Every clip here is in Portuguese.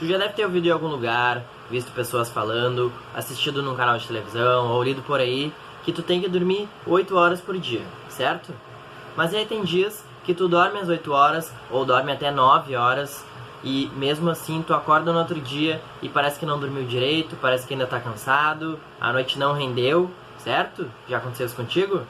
Tu já deve ter ouvido em algum lugar, visto pessoas falando, assistido num canal de televisão ou lido por aí que tu tem que dormir 8 horas por dia, certo? Mas aí tem dias que tu dorme às 8 horas ou dorme até 9 horas e mesmo assim tu acorda no outro dia e parece que não dormiu direito, parece que ainda tá cansado, a noite não rendeu, certo? Já aconteceu isso contigo?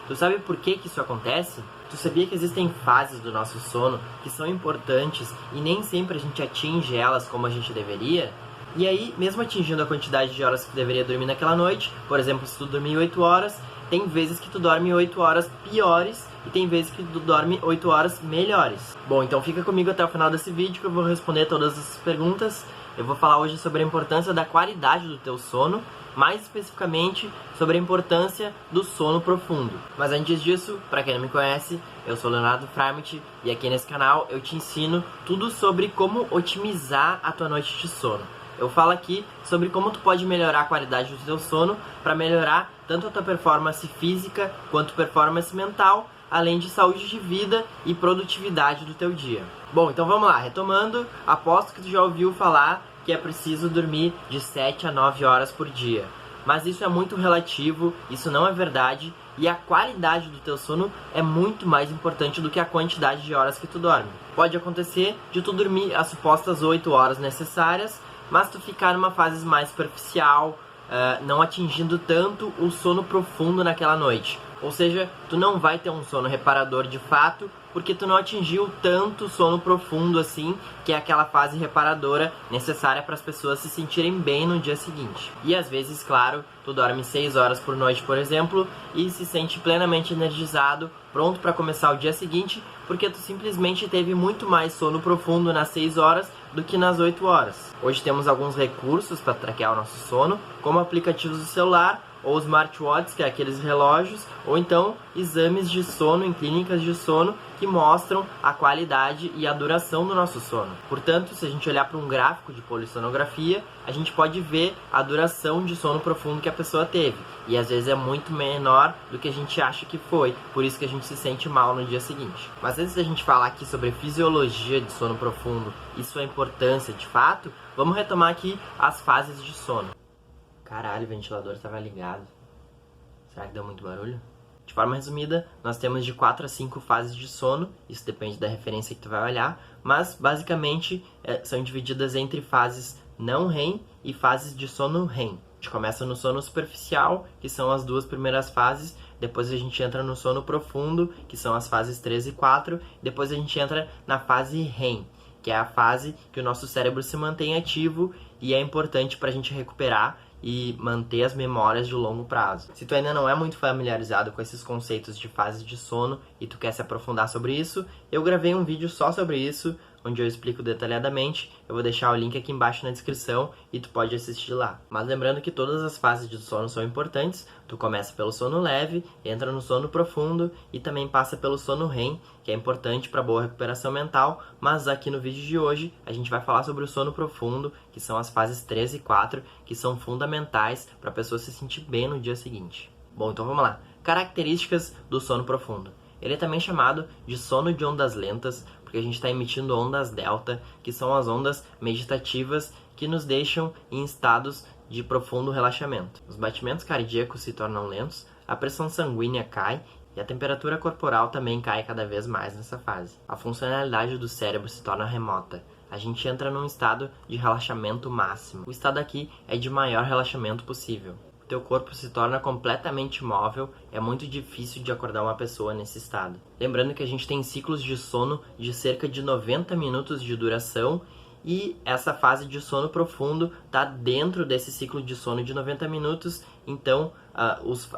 Tu sabe por que isso acontece? Tu sabia que existem fases do nosso sono que são importantes e nem sempre a gente atinge elas como a gente deveria? E aí, mesmo atingindo a quantidade de horas que tu deveria dormir naquela noite, por exemplo, se tu dormir 8 horas, tem vezes que tu dorme 8 horas piores e tem vezes que tu dorme 8 horas melhores. Bom, então fica comigo até o final desse vídeo que eu vou responder todas essas perguntas. Eu vou falar hoje sobre a importância da qualidade do teu sono, mais especificamente sobre a importância do sono profundo. Mas antes disso, para quem não me conhece, eu sou Leonardo Freimuth e aqui nesse canal eu te ensino tudo sobre como otimizar a tua noite de sono. Eu falo aqui sobre como tu pode melhorar a qualidade do teu sono para melhorar tanto a tua performance física quanto performance mental, além de saúde de vida e produtividade do teu dia. Bom, então vamos lá, retomando, aposto que tu já ouviu falar que é preciso dormir de 7 a 9 horas por dia. Mas isso é muito relativo, isso não é verdade, e a qualidade do teu sono é muito mais importante do que a quantidade de horas que tu dorme. Pode acontecer de tu dormir as supostas 8 horas necessárias, mas tu ficar numa fase mais superficial, não atingindo tanto o sono profundo naquela noite. Ou seja, tu não vai ter um sono reparador de fato, porque tu não atingiu tanto sono profundo assim, que é aquela fase reparadora necessária para as pessoas se sentirem bem no dia seguinte. E às vezes, claro, tu dorme 6 horas por noite, por exemplo, e se sente plenamente energizado, pronto para começar o dia seguinte, porque tu simplesmente teve muito mais sono profundo nas 6 horas do que nas 8 horas. Hoje temos alguns recursos para traquear o nosso sono, como aplicativos do celular, ou smartwatches, que é aqueles relógios, ou então exames de sono em clínicas de sono que mostram a qualidade e a duração do nosso sono. Portanto, se a gente olhar para um gráfico de polissonografia, a gente pode ver a duração de sono profundo que a pessoa teve. E às vezes é muito menor do que a gente acha que foi, por isso que a gente se sente mal no dia seguinte. Mas antes da gente falar aqui sobre fisiologia de sono profundo e sua importância de fato, vamos retomar aqui as fases de sono. Caralho, o ventilador estava ligado. Será que deu muito barulho? De forma resumida, nós temos de 4 a 5 fases de sono. Isso depende da referência que tu vai olhar. Mas, basicamente, são divididas entre fases não REM e fases de sono REM. A gente começa no sono superficial, que são as 2 primeiras fases. Depois a gente entra no sono profundo, que são as fases 3 e 4. Depois a gente entra na fase REM, que é a fase que o nosso cérebro se mantém ativo e é importante para a gente recuperar e manter as memórias de longo prazo. Se tu ainda não é muito familiarizado com esses conceitos de fases de sono e tu quer se aprofundar sobre isso, eu gravei um vídeo só sobre isso, onde eu explico detalhadamente. Eu vou deixar o link aqui embaixo na descrição e tu pode assistir lá. Mas lembrando que todas as fases de sono são importantes. Tu começa pelo sono leve, entra no sono profundo e também passa pelo sono REM, que é importante para boa recuperação mental. Mas aqui no vídeo de hoje a gente vai falar sobre o sono profundo, que são as fases 3 e 4, que são fundamentais para a pessoa se sentir bem no dia seguinte. Bom, então vamos lá. Características do sono profundo. Ele é também chamado de sono de ondas lentas, porque a gente está emitindo ondas delta, que são as ondas meditativas que nos deixam em estados de profundo relaxamento. Os batimentos cardíacos se tornam lentos, a pressão sanguínea cai e a temperatura corporal também cai cada vez mais nessa fase. A funcionalidade do cérebro se torna remota. A gente entra num estado de relaxamento máximo. O estado aqui é de maior relaxamento possível. Teu corpo se torna completamente imóvel, é muito difícil de acordar uma pessoa nesse estado. Lembrando que a gente tem ciclos de sono de cerca de 90 minutos de duração e essa fase de sono profundo está dentro desse ciclo de sono de 90 minutos, então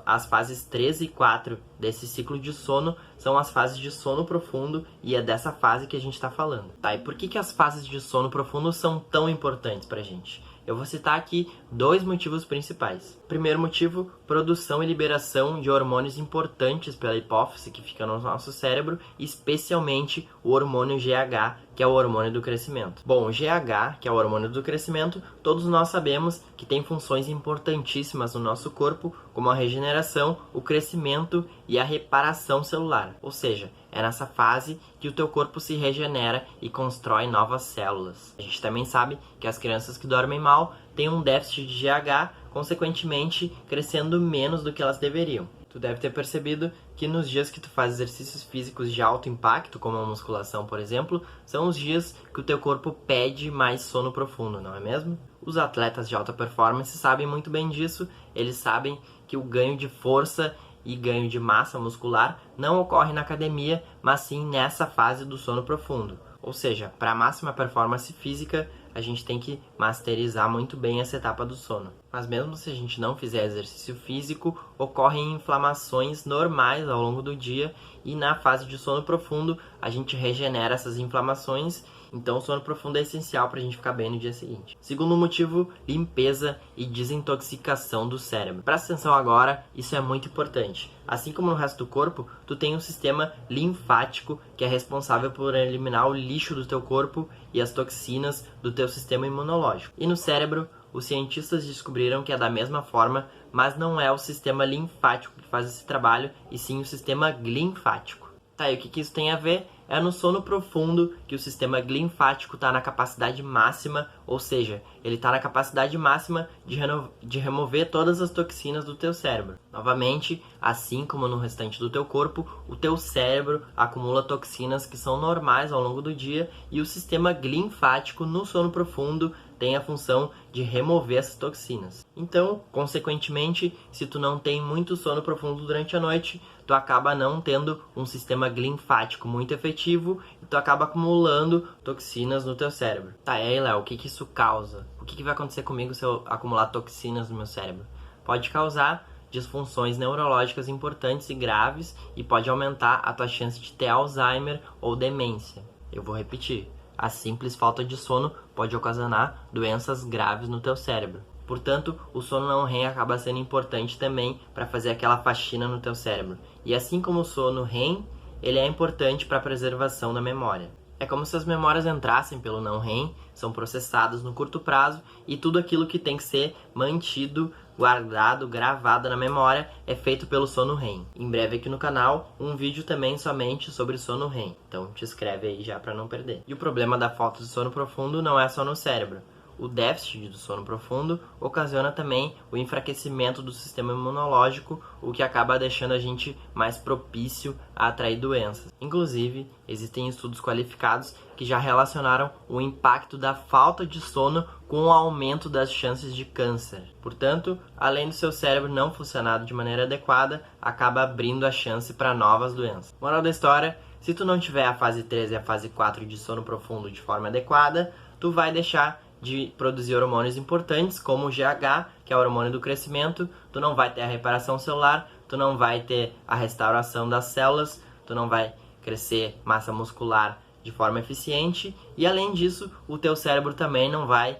as fases 3 e 4 desse ciclo de sono são as fases de sono profundo e é dessa fase que a gente está falando. Tá, e por que as fases de sono profundo são tão importantes pra gente? Eu vou citar aqui 2 motivos principais. Primeiro motivo, produção e liberação de hormônios importantes pela hipófise que fica no nosso cérebro, especialmente o hormônio GH, que é o hormônio do crescimento. Bom, o GH, que é o hormônio do crescimento, todos nós sabemos que tem funções importantíssimas no nosso corpo, como a regeneração, o crescimento e a reparação celular. Ou seja, é nessa fase que o teu corpo se regenera e constrói novas células. A gente também sabe que as crianças que dormem mal têm um déficit de GH, consequentemente crescendo menos do que elas deveriam. Tu deve ter percebido que nos dias que tu faz exercícios físicos de alto impacto, como a musculação, por exemplo, são os dias que o teu corpo pede mais sono profundo, não é mesmo? Os atletas de alta performance sabem muito bem disso, eles sabem que o ganho de força e ganho de massa muscular não ocorre na academia, mas sim nessa fase do sono profundo. Ou seja, para a máxima performance física, a gente tem que masterizar muito bem essa etapa do sono. Mas mesmo se a gente não fizer exercício físico, ocorrem inflamações normais ao longo do dia e na fase de sono profundo a gente regenera essas inflamações. Então o sono profundo é essencial para a gente ficar bem no dia seguinte. Segundo motivo, limpeza e desintoxicação do cérebro. Presta atenção agora, isso é muito importante. Assim como no resto do corpo, tu tem um sistema linfático que é responsável por eliminar o lixo do teu corpo e as toxinas do teu sistema imunológico. E no cérebro, os cientistas descobriram que é da mesma forma, mas não é o sistema linfático que faz esse trabalho, e sim o sistema glinfático. Tá, e o que isso tem a ver? É no sono profundo que o sistema linfático está na capacidade máxima, ou seja, ele está na capacidade máxima de remover todas as toxinas do teu cérebro. Novamente, assim como no restante do teu corpo, o teu cérebro acumula toxinas que são normais ao longo do dia, e o sistema linfático no sono profundo tem a função de remover essas toxinas. Então, consequentemente, se tu não tem muito sono profundo durante a noite, tu acaba não tendo um sistema linfático muito efetivo e tu acaba acumulando toxinas no teu cérebro. Tá, e aí, Léo, o que isso causa? O que vai acontecer comigo se eu acumular toxinas no meu cérebro? Pode causar disfunções neurológicas importantes e graves e pode aumentar a tua chance de ter Alzheimer ou demência. Eu vou repetir. A simples falta de sono pode ocasionar doenças graves no teu cérebro. Portanto, o sono não REM acaba sendo importante também para fazer aquela faxina no teu cérebro. E assim como o sono REM, ele é importante para a preservação da memória. É como se as memórias entrassem pelo não REM, são processadas no curto prazo e tudo aquilo que tem que ser mantido, guardado, gravado na memória é feito pelo sono REM. Em breve aqui no canal, um vídeo também somente sobre sono REM. Então te inscreve aí já para não perder. E o problema da falta de sono profundo não é só no cérebro. O déficit do sono profundo ocasiona também o enfraquecimento do sistema imunológico, o que acaba deixando a gente mais propício a atrair doenças. Inclusive, existem estudos qualificados que já relacionaram o impacto da falta de sono com o aumento das chances de câncer. Portanto, além do seu cérebro não funcionar de maneira adequada, acaba abrindo a chance para novas doenças. Moral da história, se tu não tiver a fase 3 e a fase 4 de sono profundo de forma adequada, tu vai deixar de produzir hormônios importantes, como o GH, que é o hormônio do crescimento, tu não vai ter a reparação celular, tu não vai ter a restauração das células, tu não vai crescer massa muscular de forma eficiente, e além disso, o teu cérebro também não vai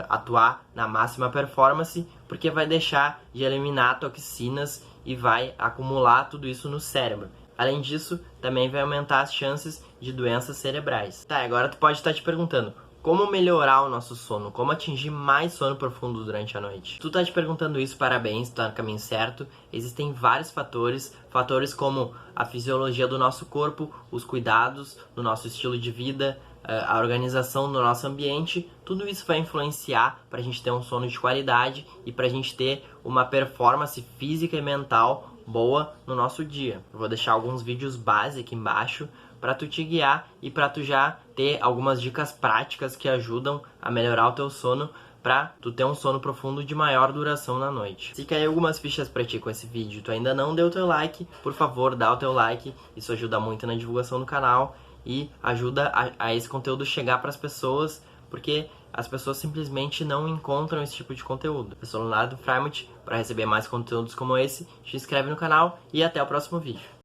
atuar na máxima performance, porque vai deixar de eliminar toxinas e vai acumular tudo isso no cérebro. Além disso, também vai aumentar as chances de doenças cerebrais. Tá, agora tu pode estar te perguntando, como melhorar o nosso sono? Como atingir mais sono profundo durante a noite? Tu tá te perguntando isso, parabéns, tu tá no caminho certo. Existem vários fatores como a fisiologia do nosso corpo, os cuidados do nosso estilo de vida, a organização do nosso ambiente. Tudo isso vai influenciar para a gente ter um sono de qualidade e para a gente ter uma performance física e mental boa no nosso dia. Eu vou deixar alguns vídeos base aqui embaixo para tu te guiar e para tu já ter algumas dicas práticas que ajudam a melhorar o teu sono, para tu ter um sono profundo de maior duração na noite. Se cair algumas fichas para ti com esse vídeo e tu ainda não deu teu like, por favor, dá o teu like, isso ajuda muito na divulgação do canal e ajuda a esse conteúdo chegar para as pessoas, porque as pessoas simplesmente não encontram esse tipo de conteúdo. Eu sou o Leonardo Freimut, para receber mais conteúdos como esse, te inscreve no canal e até o próximo vídeo.